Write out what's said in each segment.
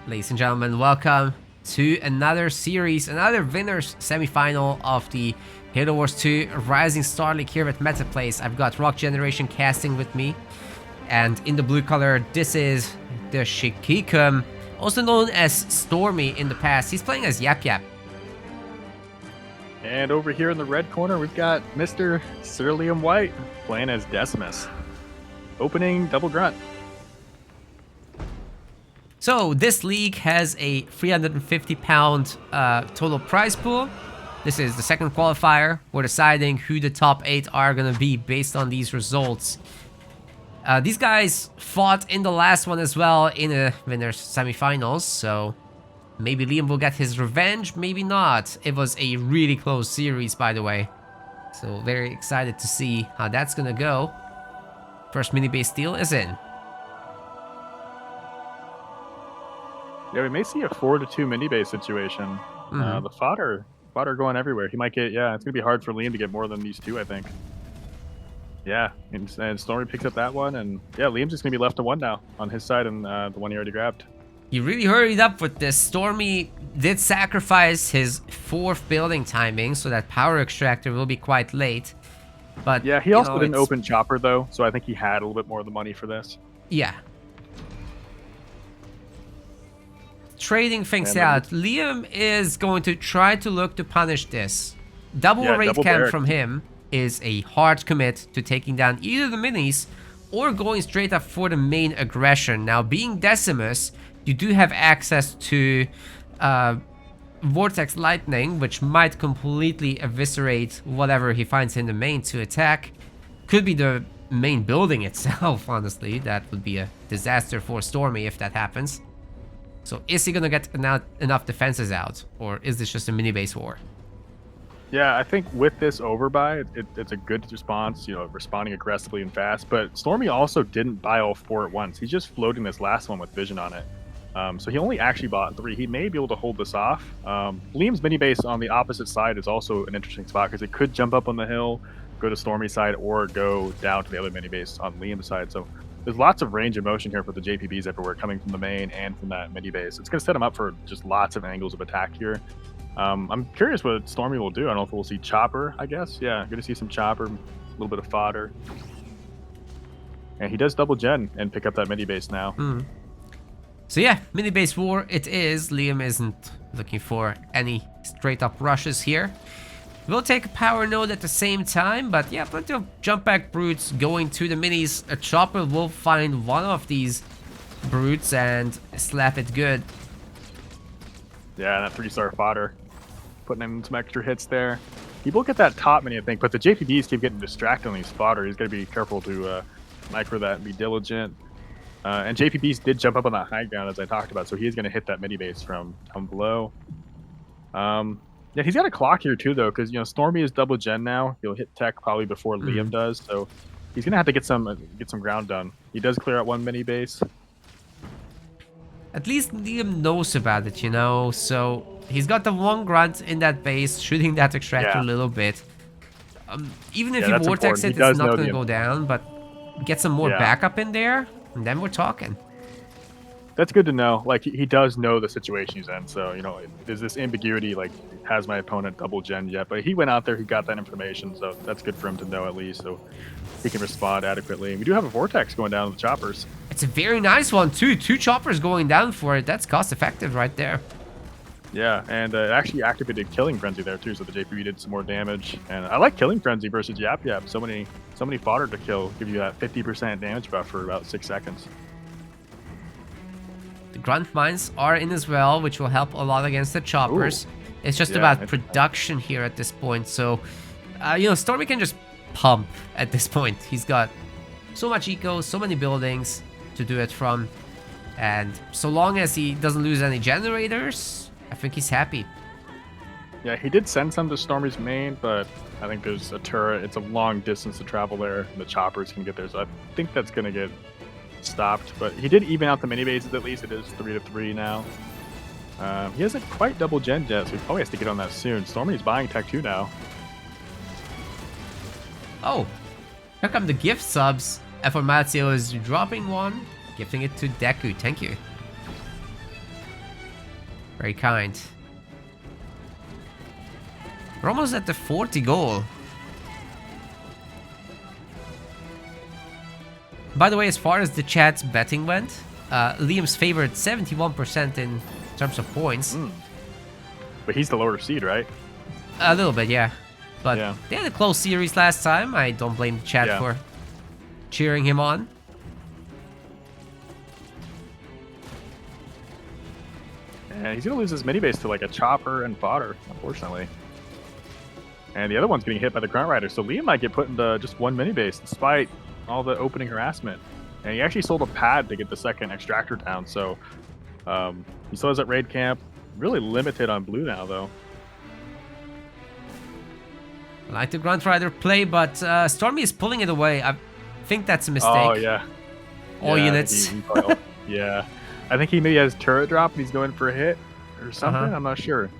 Ladies and gentlemen, welcome to another series, another winners semi-final of the Halo Wars 2 Rising Star League here at MetaPlace. I've got Rock Generation casting with me, and in the blue color, this is the Shikikum, also known as Stormy in the past. He's playing as Yap Yap. And over here in the red corner, we've got Mr. Cerulean White playing as Decimus. Opening double grunt. So this league has a 350-pound total prize pool. This is the second qualifier. We're deciding who the top 8 are going to be based on these results. These guys fought in the last one as well in a winners semifinals, so maybe Liam will get his revenge, maybe not. It was a really close series, by the way. So very excited to see how that's going to go. First mini base steal is in. Yeah, we may see a 4-2 mini base situation. The fodder going everywhere. He might get, it's going to be hard for Liam to get more than these two, I think. Yeah, and Stormy picks up that one, and yeah, Liam's just going to be left to one now on his side and the one he already grabbed. He really hurried up with this. Stormy did sacrifice his 4th building timing, so that power extractor will be quite late. But yeah, he also didn't open chopper though, so I think he had a little bit more of the money for this. Yeah. Trading things out. Liam is going to try to look to punish this. Double raid camp from him is a hard commit to taking down either the minis or going straight up for the main aggression. Now, being Decimus, you do have access to Vortex Lightning, which might completely eviscerate whatever he finds in the main to attack. Could be the main building itself, honestly. That would be a disaster for Stormy if that happens. So is he going to get enough defenses out, or is this just a mini base war? Yeah, I think with this overbuy, it's a good response, responding aggressively and fast. But Stormy also didn't buy all 4 at once. He's just floating this last one with vision on it. So he only actually bought 3. He may be able to hold this off. Liam's mini base on the opposite side is also an interesting spot because it could jump up on the hill, go to Stormy's side, or go down to the other mini base on Liam's side. So there's lots of range of motion here for the JPBs everywhere, coming from the main and from that mini base. It's going to set him up for just lots of angles of attack here. I'm curious what Stormy will do. I don't know if we'll see chopper, I guess. Yeah, going to see some chopper, a little bit of fodder. And he does double gen and pick up that mini base now. So yeah, mini base war it is. Liam isn't looking for any straight up rushes here. We'll take a power node at the same time, but yeah, plenty of jump back brutes going to the minis. A chopper will find one of these brutes and slap it good. Yeah, that 3-star fodder, putting him some extra hits there. He will get that top mini, I think, but the JPBs keep getting distracted on these fodder. He's got to be careful to micro that and be diligent. And JPBs did jump up on that high ground, as I talked about, so he's going to hit that mini base from down below. Yeah, he's got a clock here too, though, because Stormy is double gen now. He'll hit tech probably before Liam does, so he's gonna have to get some ground done. He does clear out one mini base. At least Liam knows about it, so he's got the one grunt in that base, shooting that extractor a little bit. Even if he vortex it, it's not gonna go down, but get some more backup in there, and then we're talking. That's good to know. Like, he does know the situation he's in, so there's this ambiguity, like, has my opponent double gen yet? But he went out there, he got that information, so that's good for him to know at least, so he can respond adequately. And we do have a vortex going down to the choppers. It's a very nice one too. 2 choppers going down for it. That's cost effective right there. Yeah, and it actually activated Killing Frenzy there too, so the JPB did some more damage. And I like Killing Frenzy versus Yap Yap. So many fodder to kill, give you that 50% damage buff for about 6 seconds. The grunt mines are in as well, which will help a lot against the choppers. It's just about production here at this point. So, Stormy can just pump at this point. He's got so much eco, so many buildings to do it from. And so long as he doesn't lose any generators, I think he's happy. Yeah, he did send some to Stormy's main, but I think there's a turret. It's a long distance to travel there, and the choppers can get there. So I think that's going to get stopped. But he did even out the mini bases at least. It is 3-3 now. He hasn't quite double gen yet, so he probably has to get on that soon. Stormy's buying tech 2 now. Oh, here come the gift subs. F1 is dropping one, gifting it to Deku. Thank you. Very kind. We're almost at the 40 goal. By the way, as far as the chat's betting went, Liam's favored 71% in terms of points. But he's the lower seed, right? A little bit, yeah. But Yeah. they had a close series last time. I don't blame the chat for cheering him on. And he's going to lose his mini base to like a chopper and fodder, unfortunately. And the other one's getting hit by the Grunt Rider, so Liam might get put into just one mini base despite all the opening harassment. And he actually sold a pad to get the second extractor down, so he still has that raid camp. Really limited on blue now, though. I like the Grunt Rider play, but Stormy is pulling it away. I think that's a mistake. Oh, yeah. All Yeah, units. Yeah. I think he maybe has turret drop and he's going for a hit or something. I'm not sure.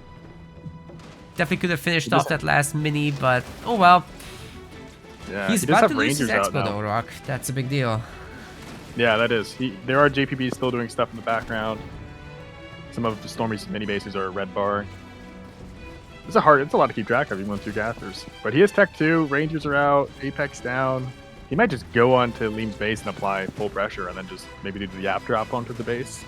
Definitely could have finished off that last mini, but oh well. Yeah, He's he does about have to lose his Rangers out Expo now. though, Rock. That's a big deal. Yeah, that is. There are JPBs still doing stuff in the background. Some of Stormy's mini bases are a red bar. It's a lot to keep track of, even with 2 gathers. But he has Tech 2, Rangers are out, Apex down. He might just go on to Liam's base and apply full pressure and then just maybe do the Yap drop onto the base.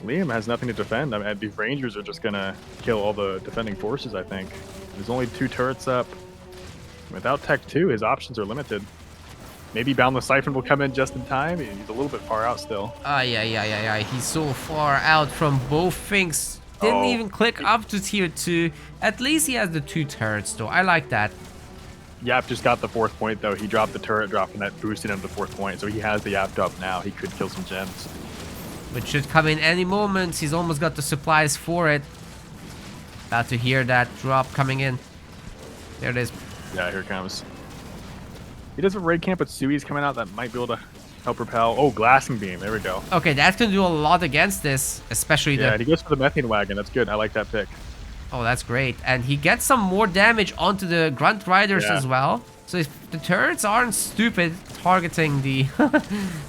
Liam has nothing to defend. I mean, these Rangers are just going to kill all the defending forces, I think. There's only 2 turrets up. Without Tech 2, his options are limited. Maybe Boundless Siphon will come in just in time. He's a little bit far out still. Yeah. He's so far out from both things. Didn't even click up to tier 2. At least he has the 2 turrets though. I like that. Yap just got the 4th point though. He dropped the turret drop and that boosted him to the 4th point. So he has the Yap drop now. He could kill some gems. Which should come in any moment. He's almost got the supplies for it. About to hear that drop coming in. There it is. Yeah, here it comes. He does have a raid camp with Sui's coming out that might be able to help repel. Oh, Glassing Beam. There we go. Okay, that's going to do a lot against this. Especially Yeah, and he goes for the Methane Wagon. That's good. I like that pick. Oh, that's great. And he gets some more damage onto the Grunt Riders as well. So if the turrets aren't stupid targeting the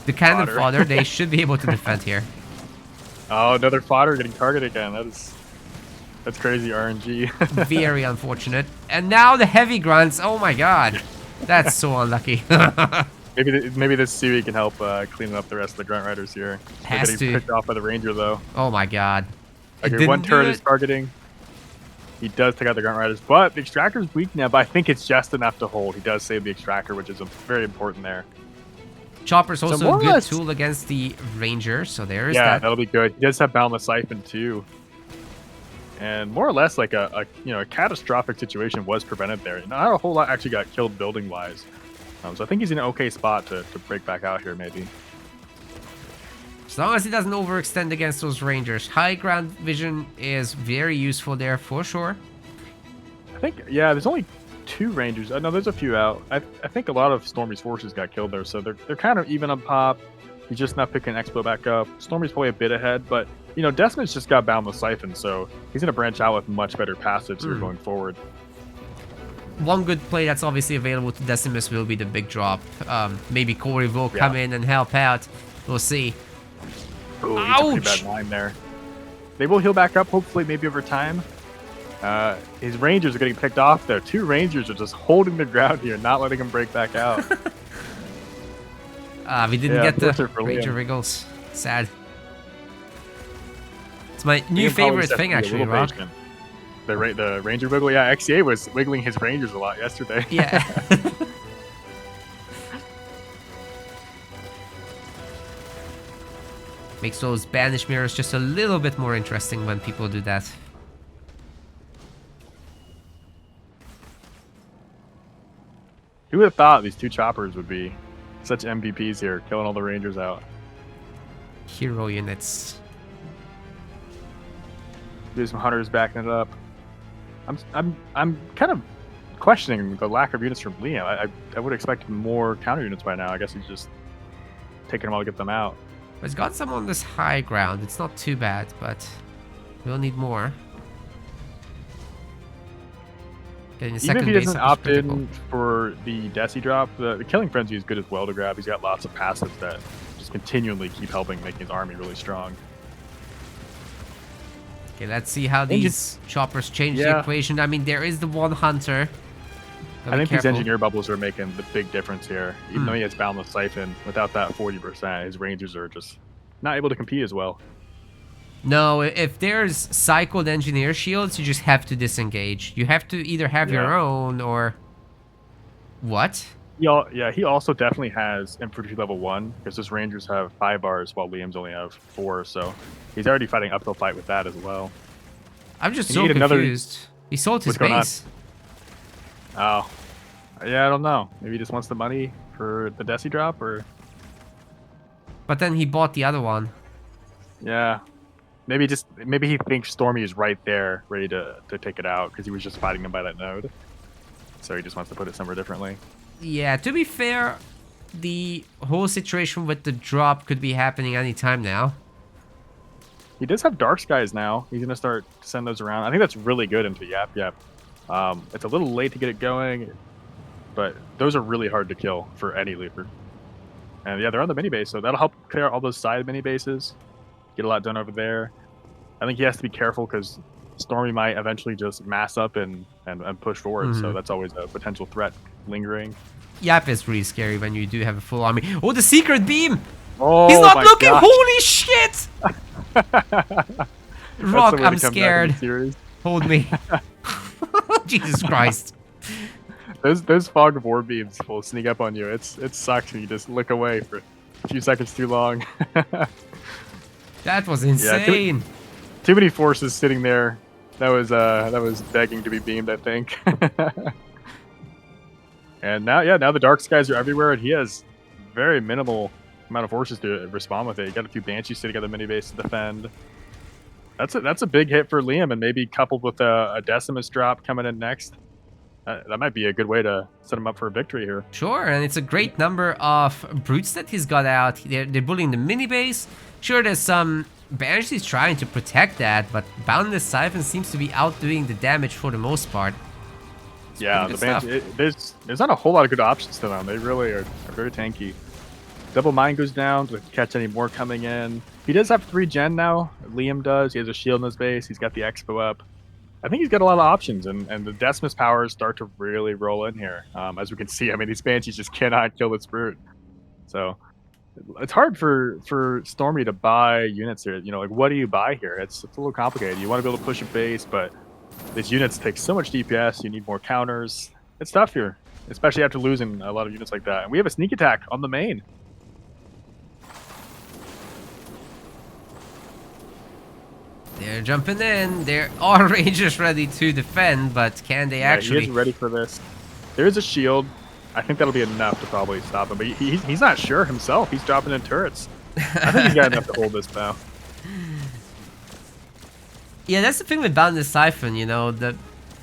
the cannon fodder, they should be able to defend here. Oh, another fodder getting targeted again. That's crazy RNG. Very unfortunate. And now the heavy grunts. Oh my god. That's so unlucky. maybe this Sui can help clean up the rest of the Grunt Riders here. Has They're to. getting picked off by the Ranger though. Oh my god. Okay, one turret is targeting. He does take out the Grunt Riders, but the Extractor's weak now, but I think it's just enough to hold. He does save the Extractor, which is very important there. Chopper's also more a or good less- tool against the Ranger, so there is Yeah, that. that'll be good. He does have Boundless Siphon too. And more or less like a catastrophic situation was prevented there. Not a whole lot actually got killed building wise. So I think he's in an okay spot to break back out here maybe. As long as he doesn't overextend against those Rangers. High ground vision is very useful there for sure. I think, yeah, there's only 2 Rangers. No, there's a few out. I think a lot of Stormy's forces got killed there, so they're kind of even on pop. He's just not picking Expo back up. Stormy's probably a bit ahead, but, Decimus just got Boundless Siphon, so he's going to branch out with much better passives here going forward. One good play that's obviously available to Decimus will be the big drop. Maybe Corey will come in and help out. We'll see. Oh, he's a pretty bad line there. They will heal back up, hopefully, maybe over time. His Rangers are getting picked off there. 2 Rangers are just holding the ground here, not letting him break back out. We didn't get the for Ranger Liam. Wriggles. Sad. It's my new Liam probably favorite just has thing, to be a actually, little Rock. patient. The Ranger wiggle, yeah. XCA was wiggling his Rangers a lot yesterday. Yeah. Makes those banish mirrors just a little bit more interesting when people do that. Who would have thought these 2 choppers would be such MVPs here, killing all the Rangers out? Hero units. Do some hunters backing it up. I'm kind of questioning the lack of units from Liam. I would expect more counter units by now. I guess he's just taking them all to get them out. But it's got some on this high ground. It's not too bad, but we'll need more. Getting a Even second if he base doesn't up is opt critical. in for the Desi drop, the Killing Frenzy is good as well to grab. He's got lots of passives that just continually keep helping making his army really strong. Okay, let's see how these choppers change the equation. I mean, there is the one hunter. I think these engineer bubbles are making the big difference here. Even though he has Boundless Siphon, without that 40%, his rangers are just not able to compete as well. No, if there's cycled engineer shields, you just have to disengage. You have to either have your own or... What? He also definitely has infantry level 1, because his rangers have 5 bars while Liam's only have 4, so he's already fighting uphill fight with that as well. I'm just so confused. He sold his base. Oh. Yeah, I don't know. Maybe he just wants the money for the Desi drop, or... But then he bought the other one. Yeah. Maybe he thinks Stormy is right there, ready to take it out, because he was just fighting him by that node. So he just wants to put it somewhere differently. Yeah, to be fair, the whole situation with the drop could be happening anytime now. He does have Dark Skies now. He's going to start to send those around. I think that's really good into Yap Yap. It's a little late to get it going, but those are really hard to kill for any leaper. And yeah, they're on the mini base, so that'll help clear all those side mini bases. Get a lot done over there. I think he has to be careful because Stormy might eventually just mass up and push forward, so that's always a potential threat lingering. Yap is really scary when you do have a full army. Oh, the secret beam! Oh, he's not looking! Gosh. Holy shit! Rock, I'm scared. Hold me. Jesus Christ. Those fog of war beams will sneak up on you. It sucks when you just look away for a few seconds too long. That was insane. Yeah, too many forces sitting there. That was begging to be beamed, I think. And now the Dark Skies are everywhere, and he has very minimal amount of forces to respond with it. You got a few Banshees sitting at the mini base to defend. That's a big hit for Liam, and maybe coupled with a Decimus drop coming in next. That might be a good way to set him up for a victory here. Sure, and it's a great number of brutes that he's got out. They're bullying the mini base. Sure, there's some Banshees trying to protect that, but Boundless Siphon seems to be outdoing the damage for the most part. Yeah, the Banshee, there's not a whole lot of good options to them. They really are very tanky. Double Mine goes down to catch any more coming in. He does have 3 gen now. Liam does. He has a shield in his base. He's got the Expo up. I think he's got a lot of options, and the Decimus powers start to really roll in here. As we can see, I mean, these Banshees just cannot kill this brute. So it's hard for Stormy to buy units here. You know, like, what do you buy here? It's a little complicated. You want to be able to push a base, but these units take so much DPS. You need more counters. It's tough here, especially after losing a lot of units like that. And we have a sneak attack on the main. They're jumping in. There are Rangers ready to defend, but can they actually... He is ready for this. There is a shield. I think that'll be enough to probably stop him, but he's not sure himself. He's dropping in turrets. I think he's got enough to hold this now. Yeah, that's the thing with Boundless Siphon, you know, the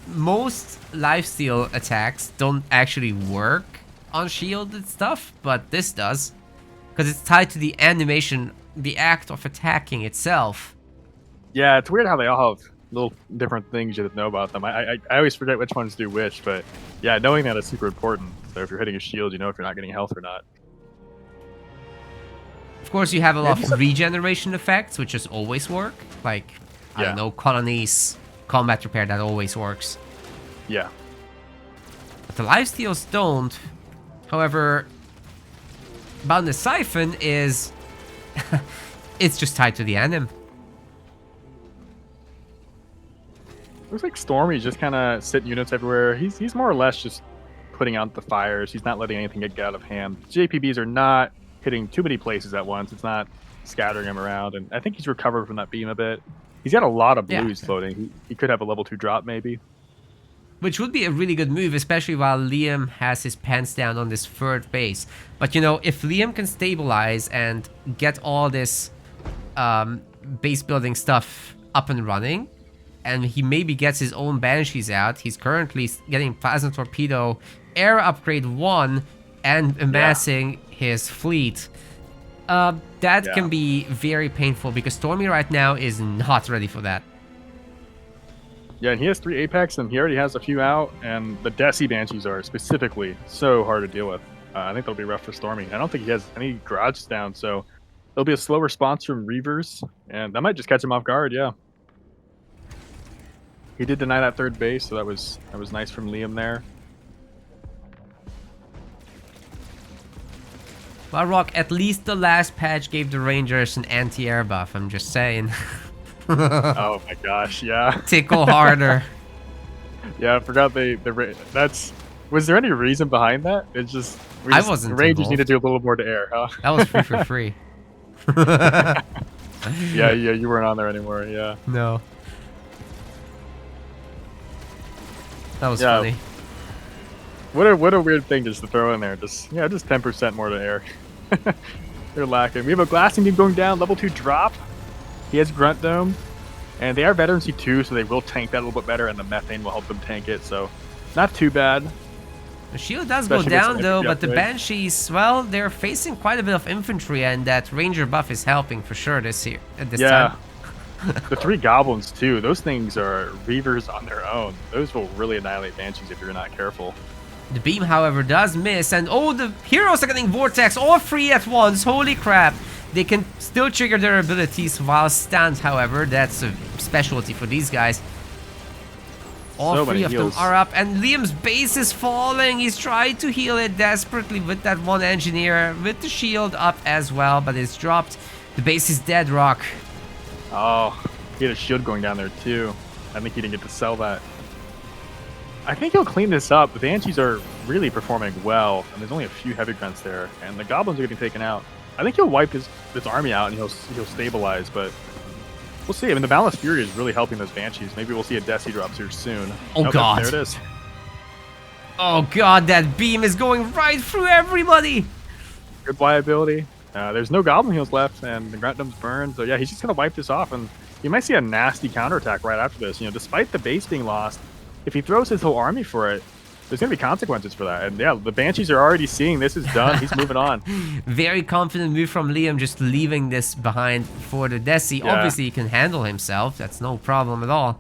most lifesteal attacks don't actually work on shielded stuff, but this does. Because it's tied to the animation, the act of attacking itself. Yeah, it's weird how they all have little different things you know about them. I always forget which ones do which, but yeah, knowing that is super important. So if you're hitting a shield, you know if you're not getting health or not. Of course, you have a lot of regeneration effects, which just always work. Like, I don't know, colonies, combat repair, that always works. Yeah. But the lifesteals don't. However, Boundless Siphon is... it's just tied to the anim. Looks like Stormy's just kind of sitting units everywhere. He's more or less just putting out the fires. He's not letting anything get out of hand. JPBs are not hitting too many places at once. It's not scattering him around, and I think he's recovered from that beam a bit. He's got a lot of blues floating. He could have a level 2 drop maybe. Which would be a really good move, especially while Liam has his pants down on this 3rd base. But you know, if Liam can stabilize and get all this base building stuff up and running, and he maybe gets his own Banshees out. He's currently getting Plasma Torpedo, Air Upgrade 1, and amassing his fleet. That can be very painful because Stormy right now is not ready for that. Yeah, and he has 3 Apex, and he already has a few out, and the Desi Banshees are specifically so hard to deal with. I think that'll be rough for Stormy. I don't think he has any garages down, so it'll be a slow response from Reavers, and that might just catch him off guard. Yeah, he did deny that third base, so that was nice from Liam there. Well, Rock, at least the last patch gave the Rangers an anti-air buff, I'm just saying. Oh my gosh, yeah. Tickle harder. Yeah, I forgot that's. Was there any reason behind that? It's just I wasn't Rangers involved. need to do a little more to air, huh? That was free for free. Yeah, you weren't on there anymore. Yeah. No. That was Yeah. funny. What a weird thing just to throw in there. Just 10% more to air. They're lacking. We have a glassing team going down. Level 2 drop. He has Grunt Dome. And they are veterancy 2, so they will tank that a little bit better, and the methane will help them tank it, so not too bad. The shield does Especially go with down some though, infantry but the upgrade. Banshees, well, they're facing quite a bit of infantry, and that Ranger buff is helping for sure this year. At this Yeah. time. The 3 goblins too. Those things are Reavers on their own. Those will really annihilate Banshees if you're not careful. The beam, however, does miss, and oh, the heroes are getting Vortex, all 3 at once. Holy crap. They can still trigger their abilities while stunned, however. That's a specialty for these guys. All So 3 many of heals. them are up, and Liam's base is falling. He's trying to heal it desperately with that one engineer, with the shield up as well, but it's dropped. The base is dead, Rock. Oh, he had a shield going down there too. I think he didn't get to sell that. I think he'll clean this up. The Banshees are really performing well, and there's only a few heavy grunts there, and the goblins are getting taken out. I think he'll wipe his army out and he'll stabilize, but we'll see. I mean, the Boundless Fury is really helping those Banshees. Maybe we'll see a Desi drops here soon. Oh, God. There it is. Oh god, that beam is going right through everybody! Good viability. There's no Goblin Heals left, and the Grunt Dome's burned. So yeah, he's just gonna wipe this off, and you might see a nasty counterattack right after this. You know, despite the base being lost, if he throws his whole army for it, there's gonna be consequences for that. And yeah, the Banshees are already seeing this is done. He's moving on. Very confident move from Liam, just leaving this behind for the Desi. Yeah. Obviously, he can handle himself. That's no problem at all.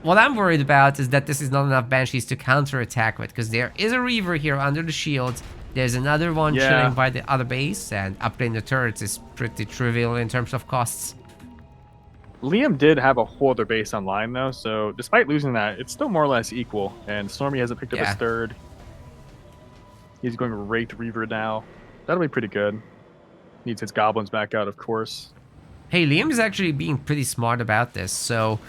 What I'm worried about is that this is not enough Banshees to counterattack with, because there is a Reaver here under the shield. There's another one Yeah. chilling by the other base, and upgrading the turrets is pretty trivial in terms of costs. Liam did have a whole other base online though, so despite losing that, it's still more or less equal. And Stormy hasn't picked up Yeah. his third. He's going right to Reaver now. That'll be pretty good. Needs his goblins back out, of course. Hey, Liam is actually being pretty smart about this. So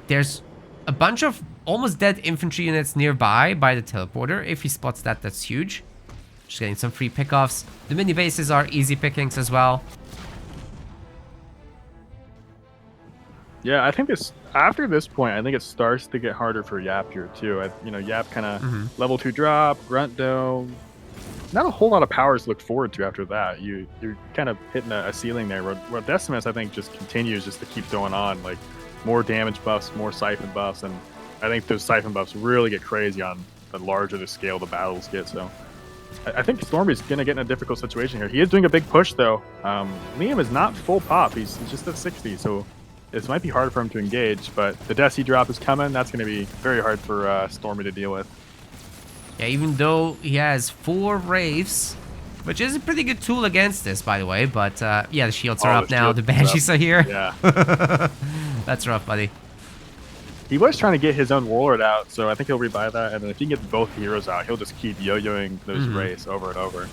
there's a bunch of almost dead infantry units nearby by the teleporter. If he spots that, that's huge. Just getting some free pickoffs. The mini bases are easy pickings as well. Yeah, I think after this point, I think it starts to get harder for Yap here too. Yap kind of level 2 drop, Grunt Dome. Not a whole lot of powers to look forward to after that. You're kind of hitting a ceiling there. Where Decimus, I think, just continues just to keep going on. Like more damage buffs, more siphon buffs, and I think those siphon buffs really get crazy on the larger the scale the battles get. So I think Stormy's gonna get in a difficult situation here. He is doing a big push though. Liam is not full pop. He's just at 60, so this might be hard for him to engage. But the Desi drop is coming. That's gonna be very hard for Stormy to deal with. Yeah, even though he has 4 Wraiths, which is a pretty good tool against this, by the way. But yeah, the shields are Oh, up the now. shields The are Banshees up. are here. Yeah. That's rough, buddy. He was trying to get his own Warlord out, so I think he'll rebuy that. And then if he can get both heroes out, he'll just keep yo-yoing those Wraiths over and over.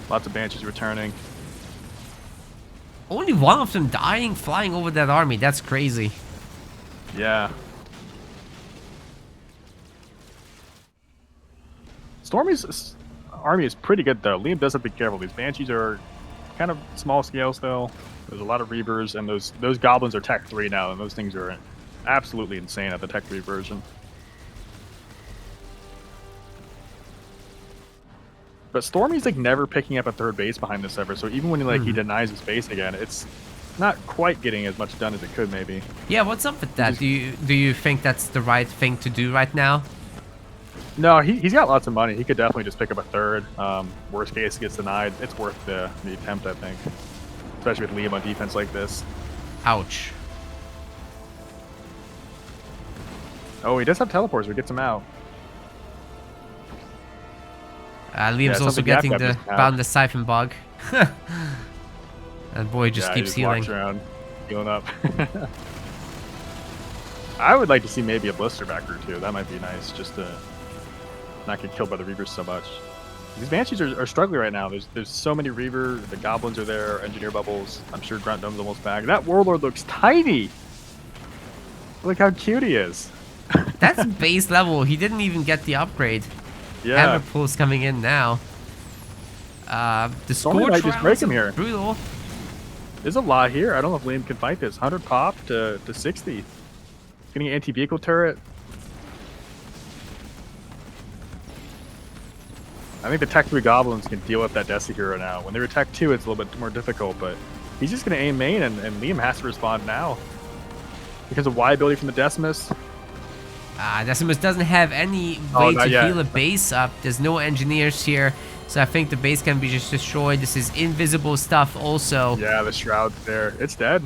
Lots of Banshees returning. Only one of them dying flying over that army. That's crazy. Yeah. Stormy's army is pretty good, though. Liam does have to be careful. These Banshees are kind of small scale still. There's a lot of Reavers, and those Goblins are Tech 3 now, and those things are absolutely insane at the Tech 3 version. But Stormy's like never picking up a third base behind this ever, so even when he denies his base again, it's not quite getting as much done as it could maybe. Yeah, what's up with that? Do you think that's the right thing to do right now? No, he's got lots of money. He could definitely just pick up a third. Worst case, gets denied. It's worth the attempt, I think. Especially with Liam on defense like this. Ouch. Oh, he does have teleports, so he gets him out. Liam's it sounds also like Yap getting Yap the just have- bound the siphon bug. That boy just Yeah, keeps he healing. walks around, healing up. I would like to see maybe a blister backer too. That might be nice, just to not get killed by the Reavers so much. These Banshees are struggling right now. There's so many Reaver. The Goblins are there. Engineer Bubbles. I'm sure Grunt Dome's almost back. That Warlord looks tiny. Look how cute he is. That's base level. He didn't even get the upgrade. Yeah. Hammer pulls coming in now. The Stormy might Scorch just rounds break him are here. brutal. There's a lot here. I don't know if Liam can fight this. 100 pop to 60. Getting an anti-vehicle turret. I think the Tech 3 Goblins can deal with that Desi hero now. When they're Tech 2, it's a little bit more difficult, but he's just going to aim main, and Liam has to respond now. Because of Y ability from the Decimus. Decimus doesn't have any way not to yet. heal a base up. There's no engineers here, so I think the base can be just destroyed. This is invisible stuff also. Yeah, the Shroud's there. It's dead.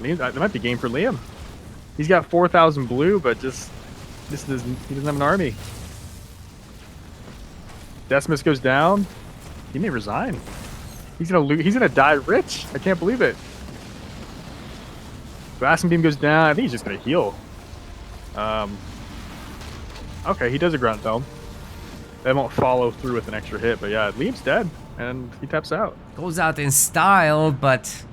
Liam, that might be game for Liam. He's got 4,000 blue, but he doesn't have an army. Decimus goes down. He may resign. He's gonna die rich. I can't believe it. Blasting Beam goes down. I think he's just gonna heal. Okay, he does a Grunt Dome. That won't follow through with an extra hit, but yeah, Liam's dead, and he taps out. Goes out in style, but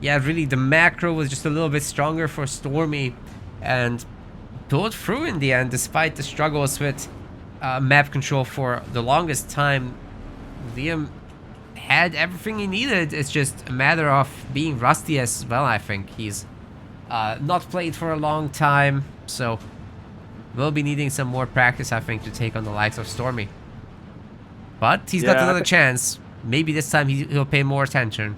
yeah, really the macro was just a little bit stronger for Stormy, and pulled through in the end despite the struggles with map control for the longest time. Liam had everything he needed. It's just a matter of being rusty as well. I think he's not played for a long time, so we'll be needing some more practice, I think, to take on the likes of Stormy. But he's got another chance. Maybe this time he'll pay more attention.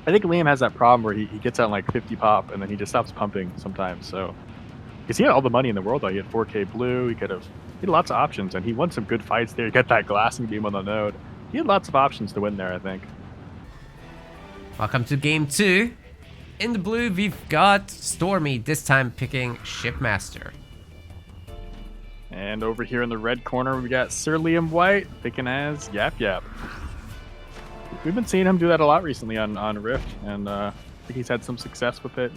I think Liam has that problem where he gets on like 50 pop and then he just stops pumping sometimes. So, because he had all the money in the world, though. He had 4K blue. He had lots of options, and he won some good fights there. He got that glassing beam on the node. He had lots of options to win there, I think. Welcome to game 2. In the blue, we've got Stormy, this time picking Shipmaster. And over here in the red corner, we got Sir Liam White picking as Yap Yap. We've been seeing him do that a lot recently on Rift, and I think he's had some success with it.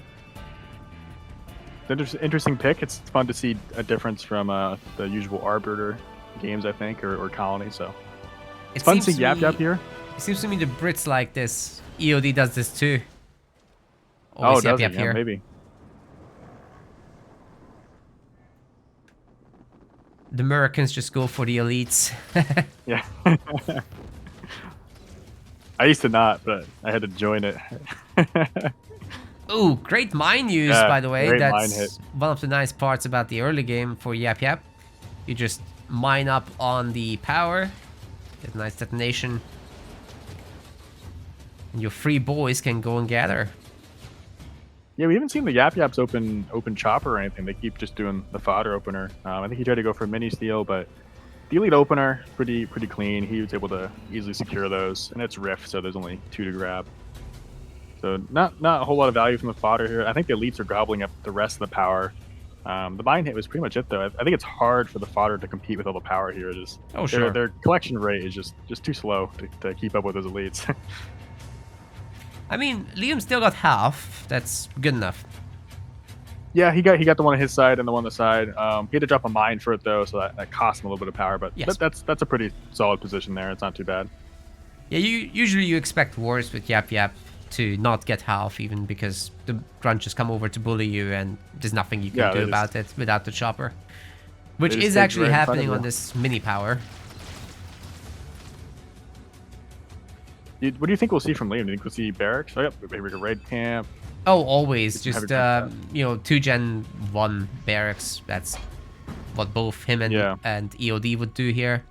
It's an interesting pick. It's fun to see a difference from the usual Arbiter games, I think, or Colony. So it's fun to see Yap Yap here. It seems to me the Brits like this. EOD does this too. Always does Yap it? Yap here. Maybe. The Americans just go for the elites. Yeah. I used to not, but I had to join it. Ooh, great mine use, by the way. That's one of the nice parts about the early game for Yap Yap. You just mine up on the power, get a nice detonation, and your free boys can go and gather. Yeah, we haven't seen the Yap Yaps open chopper or anything. They keep just doing the fodder opener. I think he tried to go for a mini steal, but the elite opener, pretty clean. He was able to easily secure those, and it's Rift, so there's only 2 to grab. So not a whole lot of value from the fodder here. I think the elites are gobbling up the rest of the power. The bind hit was pretty much it, though. I think it's hard for the fodder to compete with all the power here. It is. Oh, sure. Their collection rate is just too slow to keep up with those elites. I mean, Liam still got half. That's good enough. Yeah, he got the one on his side and the one on the side. He had to drop a mine for it, though, so that cost him a little bit of power. But yes, that's a pretty solid position there. It's not too bad. Yeah, usually you expect worse with Yap Yap to not get half, even because the grunt just come over to bully you, and there's nothing you can do about it without the chopper, which is actually happening on this mini power. What do you think we'll see from Liam? Do you think we'll see barracks? Oh, yep, maybe a raid camp. Oh, always. Just, 2 Gen 1 barracks. That's what both him and EOD would do here.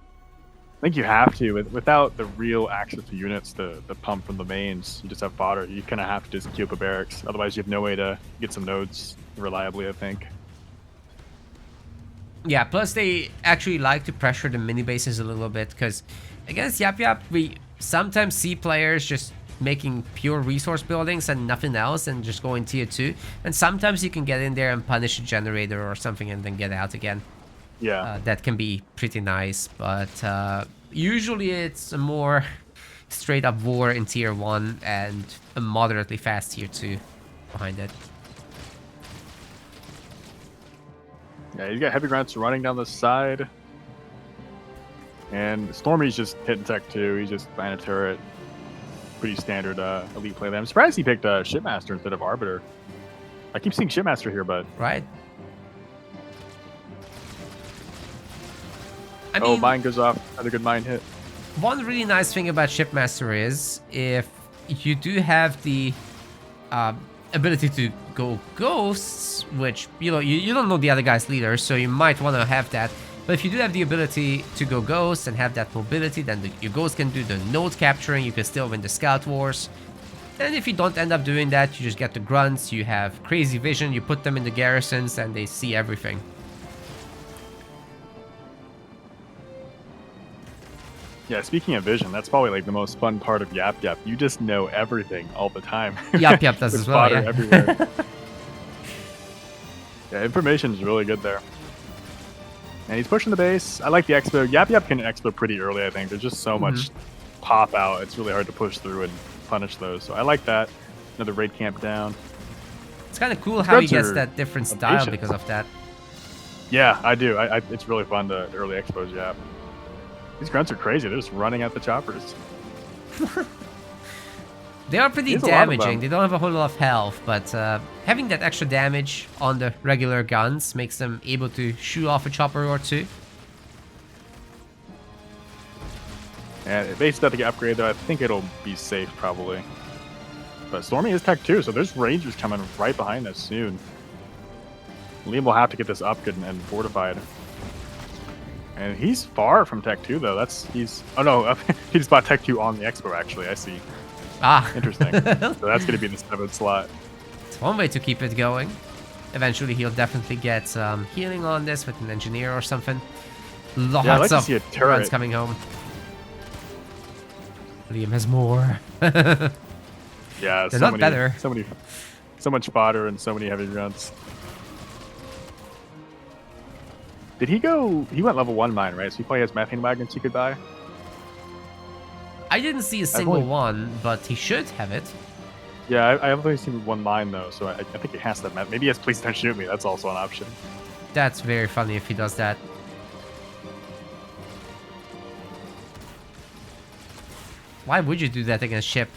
I think you have to. Without the real access to units, the pump from the mains, you just have fodder. You kind of have to just queue up a barracks. Otherwise, you have no way to get some nodes reliably, I think. Yeah, plus they actually like to pressure the mini bases a little bit, because against Yap Yap, we sometimes see players just making pure resource buildings and nothing else and just going tier 2. And sometimes you can get in there and punish a generator or something and then get out again. Yeah. that can be pretty nice, but usually it's a more straight up war in tier 1 and a moderately fast tier 2 behind it. Yeah, he's got heavy grunts running down the side. And Stormy's just hitting tech 2. He's just buying a turret. Pretty standard elite play there. I'm surprised he picked Shipmaster instead of Arbiter. I keep seeing Shipmaster here, but... Right. I oh, mean, mine goes off. Another good mine hit. one really nice thing about Shipmaster is if you do have the ability to go ghosts, which, you know, you don't know the other guy's leader, so you might want to have that. But if you do have the ability to go ghosts and have that mobility, then your ghost can do the node capturing, you can still win the scout wars. And if you don't end up doing that, you just get the grunts, you have crazy vision, you put them in the garrisons and they see everything. Yeah, speaking of vision, that's probably like the most fun part of Yap Yap. You just know everything all the time. Yap Yap does as well, yeah. Everywhere. Yeah, information is really good there. And he's pushing the base. I like the expo. Yap Yap can expo pretty early, I think. There's just so much pop out. It's really hard to push through and punish those. So I like that. Another raid camp down. It's kind of cool how he gets that different style because of that. Yeah, I do. It's really fun to early expose Yap. These grunts are crazy. They're just running at the choppers. They are pretty damaging. They don't have a whole lot of health, but having that extra damage on the regular guns makes them able to shoot off a chopper or two. And base about to get upgraded, though. I think it'll be safe, probably. But Stormy is tech 2, so there's Rangers coming right behind us soon. Liam will have to get this up good and fortified. And he's far from tech 2, though. He's... oh, no. He just bought tech 2 on the expo, actually. I see. Ah. Interesting. So that's going to be the 7th slot. It's one way to keep it going. Eventually, he'll definitely get some healing on this with an engineer or something. Lots yeah, I'd like of to see a turret. runs coming home. Liam has more. Yeah, they're not better. So much fodder and so many heavy grunts. Did he go... he went level 1 mine, right? So he probably has methane wagons he could buy? I didn't see a single one, but he should have it. Yeah, I've only seen 1 mine, though, so I think it has to have... maybe he has Please Don't Shoot Me. That's also an option. That's very funny if he does that. Why would you do that against ship?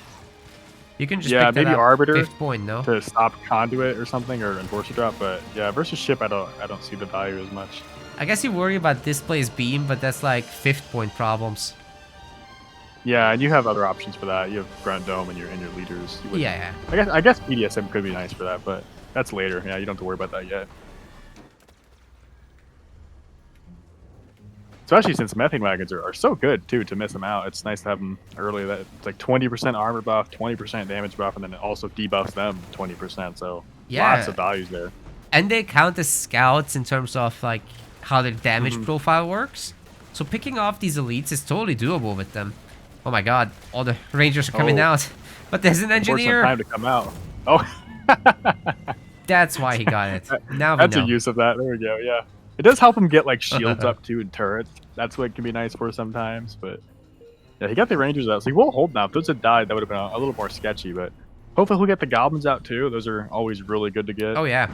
You can just pick that maybe up Arbiter 5th point, no? to stop Conduit or something, or Enforcer drop, but yeah, versus ship, I don't see the value as much. I guess you worry about Displace Beam, but that's like 5th point problems. Yeah, and you have other options for that. You have Grunt Dome and your leaders. Yeah. I guess PDSM could be nice for that, but that's later. Yeah, you don't have to worry about that yet. Especially since methane wagons are so good too to miss them out. It's nice to have them early. That it's like 20% armor buff, 20% damage buff, and then it also debuffs them 20%. So lots of values there. And they count as scouts in terms of like how their damage profile works. So picking off these elites is totally doable with them. Oh my god, all the Rangers are coming out. But there's an engineer. Time to come out. Oh. That's why he got it. Now That's a use of that. There we go, yeah. It does help him get like shields up too and turrets. That's what can be nice for sometimes, but yeah, he got the Rangers out, so he will hold now. If those had died, that would have been a little more sketchy, but hopefully he'll get the Goblins out too. Those are always really good to get. Oh yeah.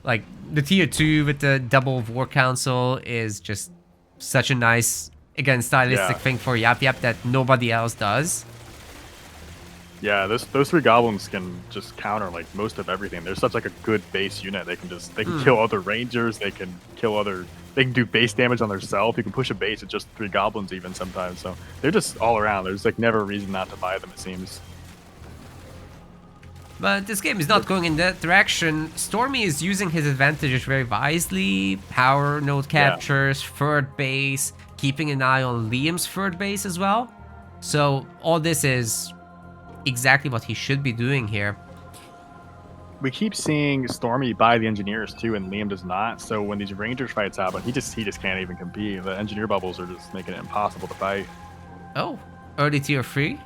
Like the tier 2 with the double War Council is just such a nice, again, stylistic thing for Yap Yap that nobody else does. Yeah, those 3 Goblins can just counter like most of everything. They're such like a good base unit. They can kill other Rangers. They can do base damage on themselves. You can push a base with just 3 Goblins even sometimes. So they're just all around. There's like never a reason not to buy them, it seems. But this game is not going in that direction. Stormy is using his advantages very wisely. Power node captures, 3rd base, keeping an eye on Liam's 3rd base as well. So all this is exactly what he should be doing here. We keep seeing Stormy buy the engineers too, and Liam does not. So when these Rangers fights happen, he just can't even compete. The engineer bubbles are just making it impossible to fight. Oh, early tier 3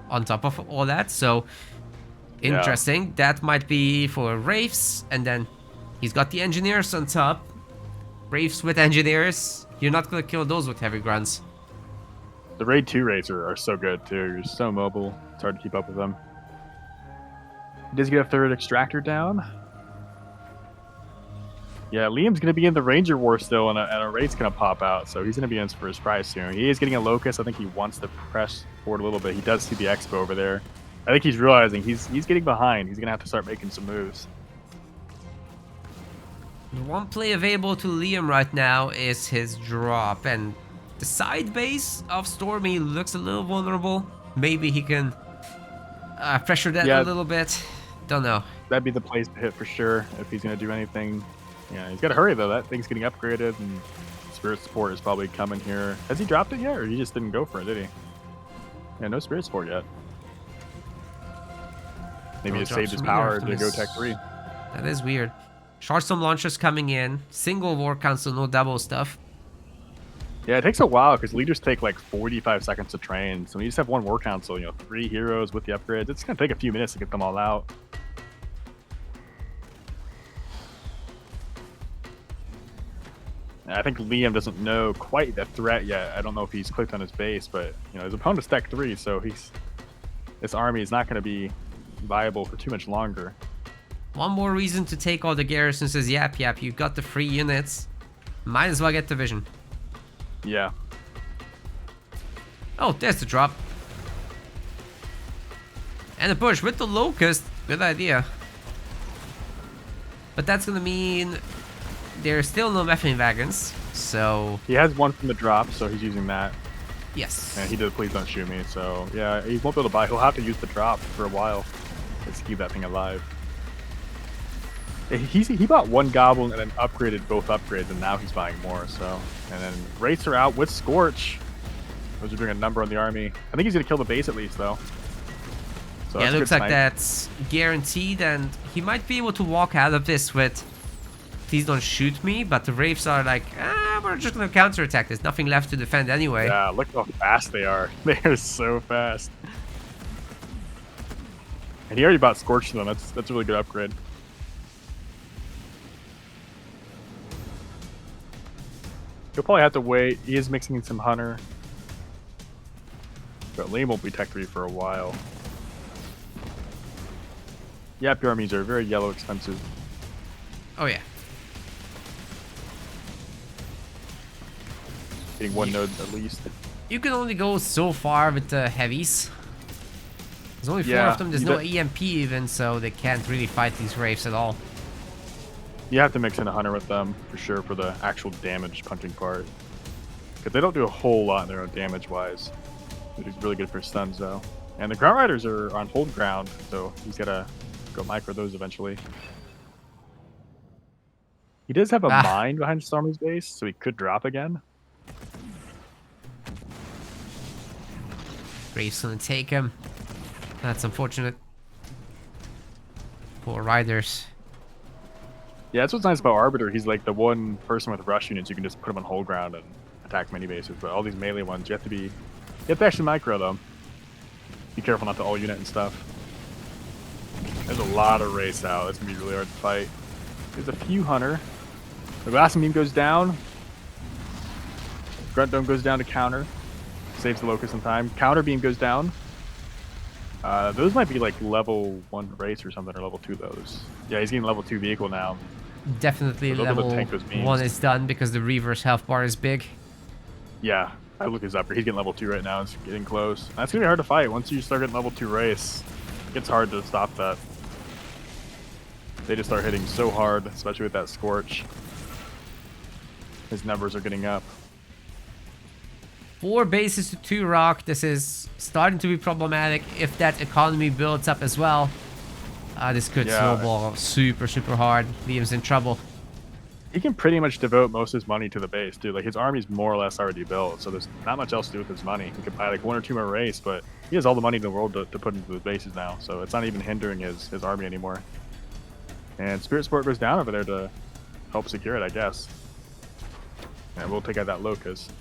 on top of all that. So interesting. That might be for Wraiths, and then he's got the engineers on top. Braves with engineers. You're not gonna kill those with heavy grunts. The raid 2 raids are so good too. You're so mobile. It's hard to keep up with them. He does get a third extractor down. Yeah, Liam's going to be in the Ranger War still, and a raid's going to pop out, so he's going to be in for his prize soon. He is getting a Locust. I think he wants to press forward a little bit. He does see the Expo over there. I think he's realizing he's getting behind. He's going to have to start making some moves. The one play available to Liam right now is his drop, and the side base of Stormy looks a little vulnerable. Maybe he can pressure that a little bit. Don't know. That'd be the place to hit for sure if he's going to do anything. Yeah, he's got to hurry though. That thing's getting upgraded, and Spirit Support is probably coming here. Has he dropped it yet, or he just didn't go for it, did he? Yeah, no Spirit Support yet. Maybe he saved his power to go Tech 3. That is weird. Shortstorm launchers coming in. Single War Council, no double stuff. Yeah, it takes a while because leaders take like 45 seconds to train. So when you just have one War Council, 3 heroes with the upgrades, it's going to take a few minutes to get them all out. I think Liam doesn't know quite the threat yet. I don't know if he's clicked on his base, but his opponent's Tech 3, so this army is not going to be viable for too much longer. One more reason to take all the garrisons is yap, you've got the free units. Might as well get division. Yeah. Oh, there's the drop. And a push with the Locust. Good idea. But that's gonna mean there's still no methane wagons, so... He has one from the drop, so he's using that. Yes. And he did Please Don't Shoot Me, so yeah, he won't be able to buy. He'll have to use the drop for a while to keep that thing alive. He bought one Goblin and then upgraded both upgrades, and now he's buying more, so... And then Wraiths are out with Scorch. Those are doing a number on the army. I think he's going to kill the base at least, though. So yeah, it looks like that's guaranteed, and he might be able to walk out of this with Please Don't Shoot Me, but the Wraiths are like, we're just going to counterattack. There's nothing left to defend anyway. Yeah, look how fast they are. They are so fast. And he already bought Scorch to them. That's a really good upgrade. He'll probably have to wait. He is mixing in some Hunter. But Liam won't be Tech 3 for a while. Yep, your armies are very yellow expensive. Oh, yeah. Getting one node at least. You can only go so far with the heavies. There's only 4 of them. There's no EMP even, so they can't really fight these Wraiths at all. You have to mix in a Hunter with them, for sure, for the actual damage punching part. Because they don't do a whole lot in their own damage-wise. Which is really good for stuns, though. And the Ground Riders are on hold ground, so he's got to go micro those eventually. He does have a mine behind Stormy's base, so he could drop again. Brave's gonna take him. That's unfortunate. Poor Riders. Yeah, that's what's nice about Arbiter. He's like the one person with rush units you can just put him on whole ground and attack many bases. But all these melee ones, you have to actually micro them. Be careful not to all unit and stuff. There's a lot of race out. That's gonna be really hard to fight. There's a few Hunter. The Glassing Beam goes down. Grunt Dome goes down to counter. Saves the Locust in time. Counter Beam goes down. Those might be like level 1 race or something, or level 2 those. Yeah, he's getting level 2 vehicle now. Definitely so level 1 is done because the Reaver's health bar is big. Yeah, I look his upgrade. He's getting level 2 right now. It's getting close. That's going to be hard to fight. Once you start getting level 2 race, it gets hard to stop that. They just start hitting so hard, especially with that Scorch. His numbers are getting up. 4 bases to 2 rock. This is starting to be problematic. If that economy builds up as well, this could snowball super hard. Liam's in trouble. He can pretty much devote most of his money to the base, dude. Like, his army's more or less already built, so there's not much else to do with his money. He could buy like 1 or 2 more race, but he has all the money in the world to put into his bases now, so it's not even hindering his army anymore. And Spirit Sport goes down over there to help secure it, I guess. And we'll take out that Locust.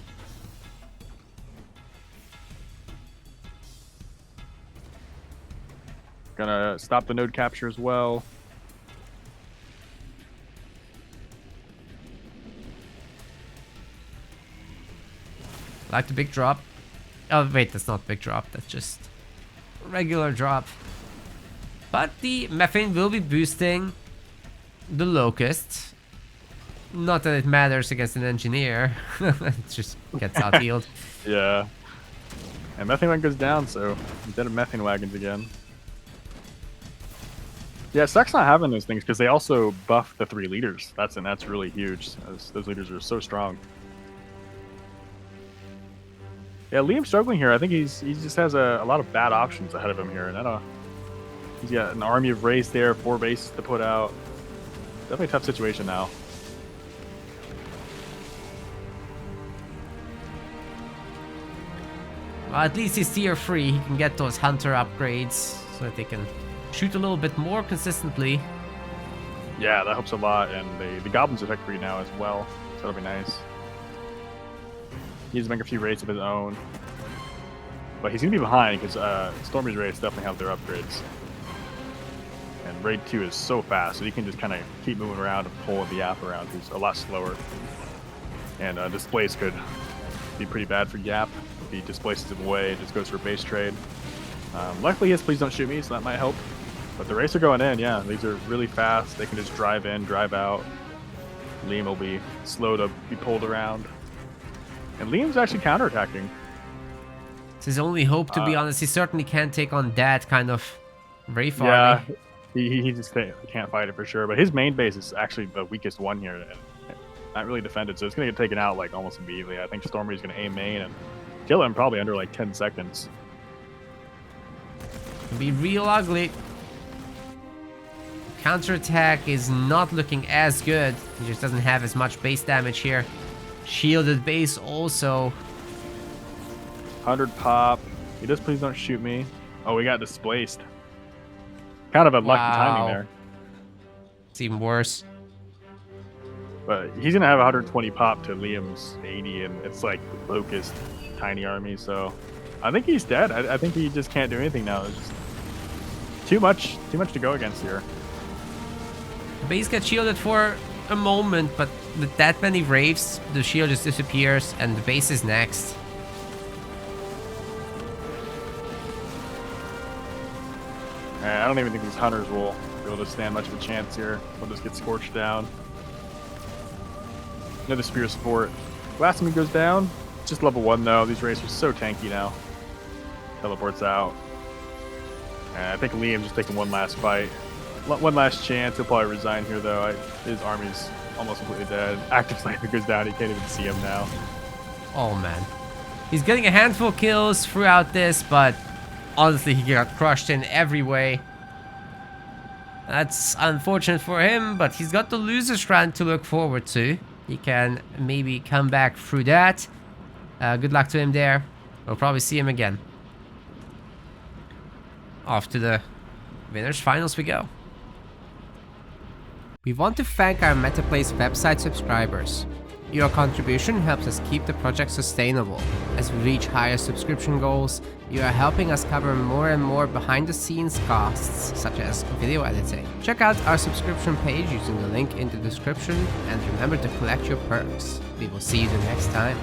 Gonna stop the node capture as well. Like the big drop. Oh, wait, that's not big drop. That's just regular drop. But the methane will be boosting the locust. Not that it matters against an engineer. It just gets out healed. Yeah. And methane wagon goes down, so instead of methane wagons again. Yeah, it sucks not having those things because they also buff the 3 leaders. That's really huge. Those leaders are so strong. Yeah, Liam's struggling here. I think he just has a lot of bad options ahead of him here, and I don't know. He's got an army of race there, 4 bases to put out. Definitely a tough situation now. Well, at least he's tier 3. He can get those hunter upgrades so that they can shoot a little bit more consistently. Yeah, that helps a lot, and the goblins are tech 3 now as well, so that'll be nice. He needs to make a few raids of his own. But he's going to be behind because Stormy's raids definitely have their upgrades. And raid 2 is so fast, so he can just kind of keep moving around and pull the Yap around, who's a lot slower. And displace could be pretty bad for Yap. If he displaces him away, it just goes for a base trade. Luckily, he has Please Don't Shoot Me, so that might help. But the race are going in, yeah. These are really fast. They can just drive in, drive out. Liam will be slow to be pulled around. And Liam's actually counterattacking. It's his only hope, to be honest. He certainly can't take on that kind of Wraith yeah, army. He just can't fight it for sure. But his main base is actually the weakest one here. And not really defended, so it's going to get taken out like almost immediately. I think Stormy's going to aim main and kill him probably under like 10 seconds. It'll be real ugly. Counterattack is not looking as good. He just doesn't have as much base damage here. Shielded base also. 100 pop. He does Please Don't Shoot Me. Oh, we got displaced. Kind of a lucky timing there. It's even worse. But he's going to have 120 pop to Liam's 80, and it's like Locust, tiny army, so I think he's dead. I think he just can't do anything now. It's just too much to go against here. The base gets shielded for a moment, but with that many Wraiths, the shield just disappears, and the base is next. I don't even think these hunters will be able to stand much of a chance here. They'll just get scorched down. Another spear support. Last one goes down. It's just level 1 though. These Wraiths are so tanky now. Teleports out. And I think Liam's just taking one last fight. One last chance. He'll probably resign here though. His army's almost completely dead. Active sniper goes down. He can't even see him now. Oh man. He's getting a handful of kills throughout this, but honestly he got crushed in every way. That's unfortunate for him, but he's got the loser strand to look forward to. He can maybe come back through that. Good luck to him there. We'll probably see him again. Off to the winners finals we go. We want to thank our MetaPlace website subscribers. Your contribution helps us keep the project sustainable. As we reach higher subscription goals, you are helping us cover more and more behind-the-scenes costs, such as video editing. Check out our subscription page using the link in the description, and remember to collect your perks. We will see you the next time.